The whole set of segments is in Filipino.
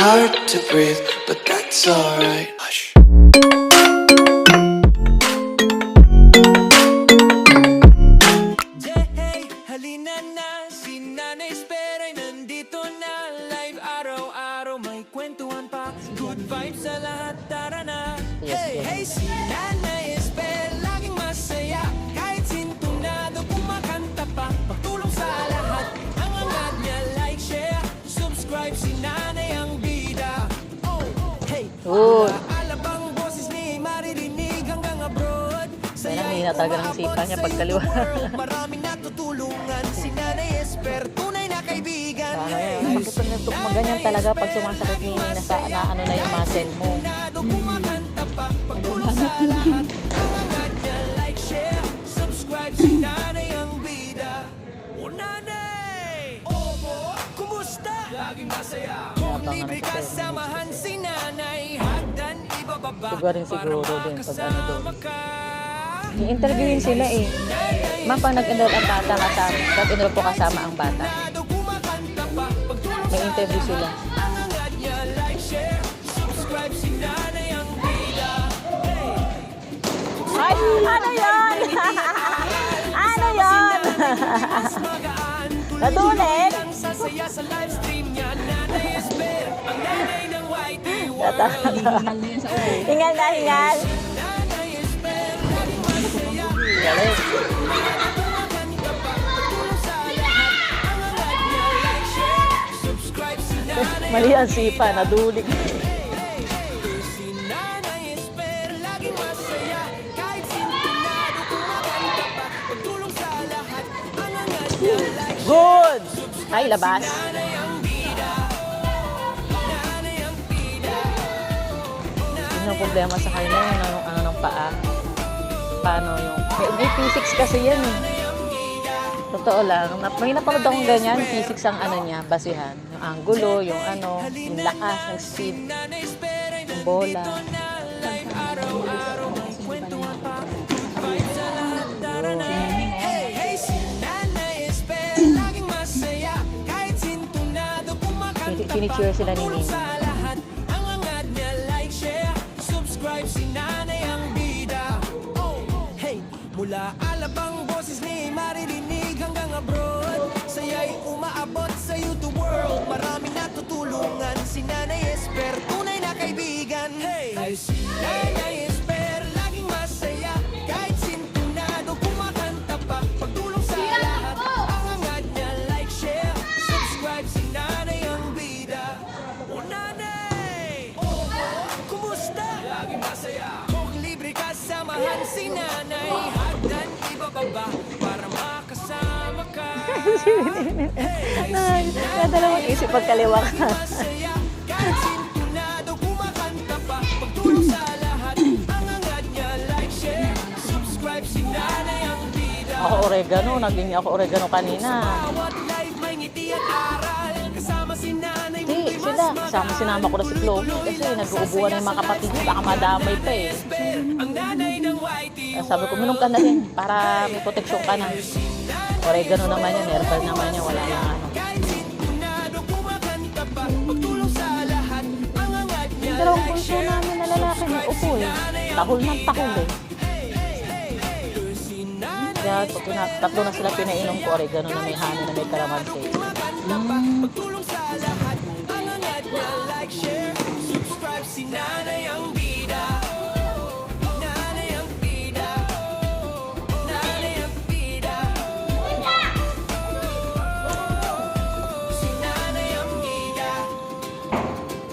hard to breathe, but that's alright. Hush. Hey, halina na, si Nanay Esper ay nandito na. Live araw-araw may kwentuhan pa. Good vibes sa lahat, tara na. Hey, si Nanay Esper, laging masaya. Kahit sintunado, kumakanta pa. Pagtulong sa lahat, ang angat niya, like, share, subscribe. Si Nanay ang bida. Oh, hey, Good. alabang boses ni maririnig hanggang abroad. Ang hina talaga ng sipa niya pagkaliwa. Maraming natutulungan si Nanay Esper, tunay na kaibigan. Ano yan? Bakit maganyan talaga pag sumasakit ni nasa na ano na yung muscle mo. Kumakanta pa, pagtulong sa lahat. Angat niya, like, share, subscribe. Si Nanay ang bida. O Nanay! Opo! Kumusta? Laging masaya. Kung libre ka, samahan si Nanay. Hagdan, ibababa. Siguro din pag ano doon. Makasama ka. I-interviewin sila eh. Ma'am, pag nag-enroll ang bata kasama, nag-enroll po kasama ang bata. Kumakanta pa, pagtulong May interview sila. angat niya, like, share, subscribe. Si Nanay ang bida. Ay, ano yun? Ano yun? Natulik? Ang sasaya sa live stream niya, Nanay Esper, ang nanay ng YT World. Hingal na hingal. Nanay Esper, laging masaya. Galing. Kumakanta pa, pagtulong sa lahat. Ang angat niya, like, share, subscribe. Si Nanay Mali ang sipa, nadulig. Si Nanay Esper, laging masaya. Kahit sintunado, kumakanta pa, pagtulong sa lahat. Ang angat niya, like, Good! Ay, labas. Nanay ang bida. Nanay ang bida. Yun ang problema sa kanya, yung ano ng paa. Paano yung... May physics kasi yan eh. Totoo lang. May napanood akong ganyan, physics ang ano niya, basihan. Yung angulo, yung ano, yung lakas, yung speed, Nanay Esper ay yung bola. na live araw-araw may kwentuhan pa. Vibe sa lahat, tara na. Hey, si Nanay Esper, laging masaya. Kahit sintunado, kumakanta pa. Finiture sila ni Tulong Nini. sa lahat. Ang angat niya, like, share, subscribe. Si Nanay ang bida. Oh, hey, mula alabang boses ni maririnig hanggang abroad. Saya'y umaabot sa YouTube world. Maraming natutulungan si Nanay Esper, tunay na kaibigan. Hey, si Nanay Esper, laging masaya. Kahit sintunado, kumakanta pa. Pagtulong sa lahat, ang angat niya, like, share, subscribe. Si Nanay ang bida. O Nanay! Kumusta? Laging masaya. Kung libre ka, samahan si Nanay. Hagdan, ibababa para makasama ka. Nadalawang isip pagkaliwa ka. Masaya, kahit sintunado, kumakanta pa. Pagtulong sa lahat, ang angat niya, like, share, subscribe. Si Nanay ang bida. Ako oregano, naging ako oregano kanina. Bawat live may ngiti at aral. Kasama si Nanay, Hindi, sila. Sinama ko na si Chloe kasi nag-uubuan na yung mga kapatid niya. Baka madamay pa eh. ang nanay ng YT. Sabi ko, minum ka na rin para may proteksyon ka na. Oregano naman yan, herbal naman yan, wala na ano. Kahit sintunado, kumakanta pa. Pagtulong sa lahat, ang angat niya, Dalawang like, bunso share, namin na lalaki ng upo eh. Tahol ng tahol eh. si Nanay Kaya tatlo na sila pinainom ko oregano na may hangin na may kalamansi. kumakanta pa. Pagtulong sa lahat, ang angat niya, like, share, subscribe. Si Nanay ang bida. Nanay ang bida. Nanay ang bida. Si Nanay ang bida.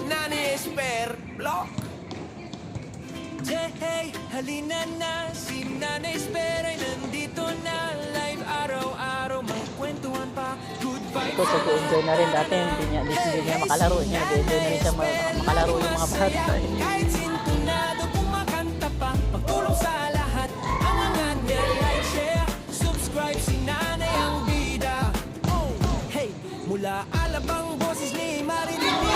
Nanay Esper, block. Hey, halina na, si Nanay Esper ay nandito na. Live araw-araw may kwentuhan pa. Good vibes. Ito sa enjoy na rin dati, hindi niya makalaro niya. Nag-enjoy na rin siya makalaro yung mga bata. Kahit sintunado, kumakanta pa. Pagtulong sa lahat, ang angat niya, like, share, subscribe. Si Nanay ang bida. Oh, hey, mula alabang boses ni maririnig.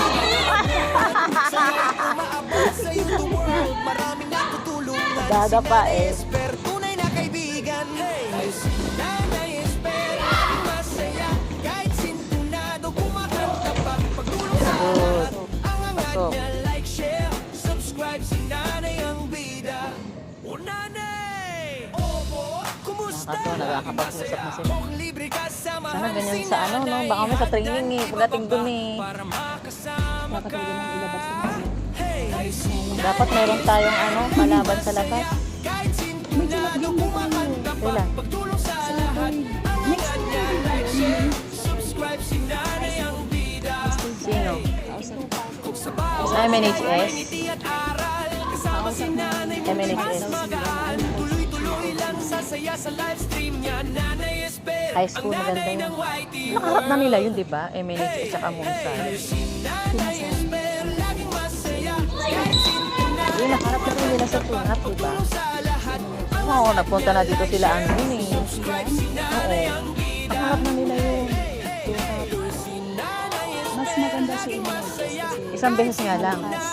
Saya'y umaabot sa YouTube world. Maraming natutulungan. Daga pa eh. Esper, tunay na kaibigan. Hey, si Nanay Esper, laging masaya. Kahit sintunado, kumakanta pa. Pagtulong sa lahat, ang Go. Like, share, subscribe si Nanay ang bida. O Nanay! Opo, kumusta? Nakakatawa, nagkakapag-usap na sila. Kung libre ka, samahan Sana ganyan si sa ano, no? Nanay. Baka may sa training eh. Pagdating dun eh. Para makasama Dapat ka. talaga nang ilabas na kasi. Hey, si Dapat meron tayong ano, kalaban sa labas. kahit sinto May na tinatagyan din tayo. kumakanta pa. Kailan? Pagtulong sa lahat. Next week. Subscribe si Nanay ang bida. Sino? Kung sa bawat Sa MNHS? ngiti at aral, kasama si Nanay mo MNHS. mas magaan. Tuloy-tuloy lang sasaya sa live stream niya. Nanay Esper, High school, ang maganda nanay yun. ng YT. Nakaharap na nila yun, di ba? MNH at saka Moonside. Si Nanay Esper, laging masaya. Kahit sintunado Yun, nakaharap na rin nila sa tunap, di ba? sa lahat. Oo, nagpunta na dito sila ano yun eh. Subscribe si Nanay ang bida. Nakaharap na nila yun. Si Nanay Mas maganda si Imanol kasi Isang beses nga lang. malakas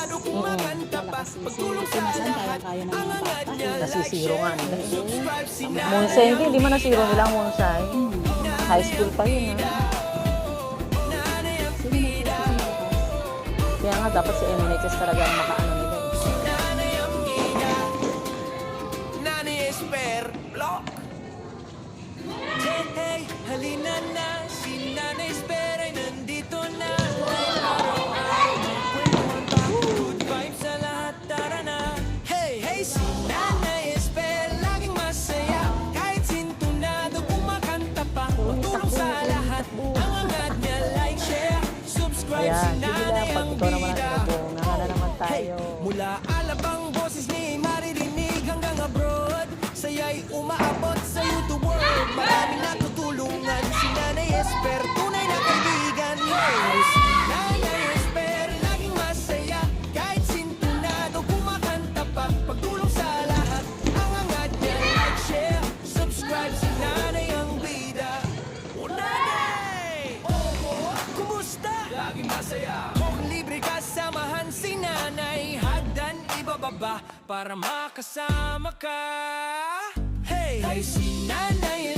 si Tinasan, kaya-kaya ng mga bata. Nasisiro nga nila. Subscribe si Moonside, hindi man nasiro nila ang Moonside. High school pa yun ha. Sino nagsasabi? Kaya nga dapat si MNHS talaga ang makaano nila eh. Nanay ang bida. Nanay Esper, block. Hey, hey, halina na. Si Nanay Esper ay nandito na. Kwentuhan pa, good vibes sa lahat, tara na. Hey, hey, si Nanay Esper, laging masaya. Kahit sintunado, kumakanta pa. Tutulong sa lahat. Ang angat niya, like, share, subscribe. Ayan, Si sige lang. Nanay Pag ang ikaw naman ang bida. tinutulong, na naman tayo. Mula alabang boses ni maririnig hanggang abroad, saya'y umaabot sa YouTube world. Maraming natutulungan si Nanay Esper, tunay na kaibigan. Hey, si Nanay Esper, laging masaya. Kahit sintunado, kumakanta pa. Pagtulong sa lahat, ang angat niya. Like, share, subscribe si Nanay ang bida. O Nanay! Opo, kumusta? Laging masaya. Kung libre ka, samahan si Nanay. Hagdan ibababa para makasama ka. Hey, hey, si Nanay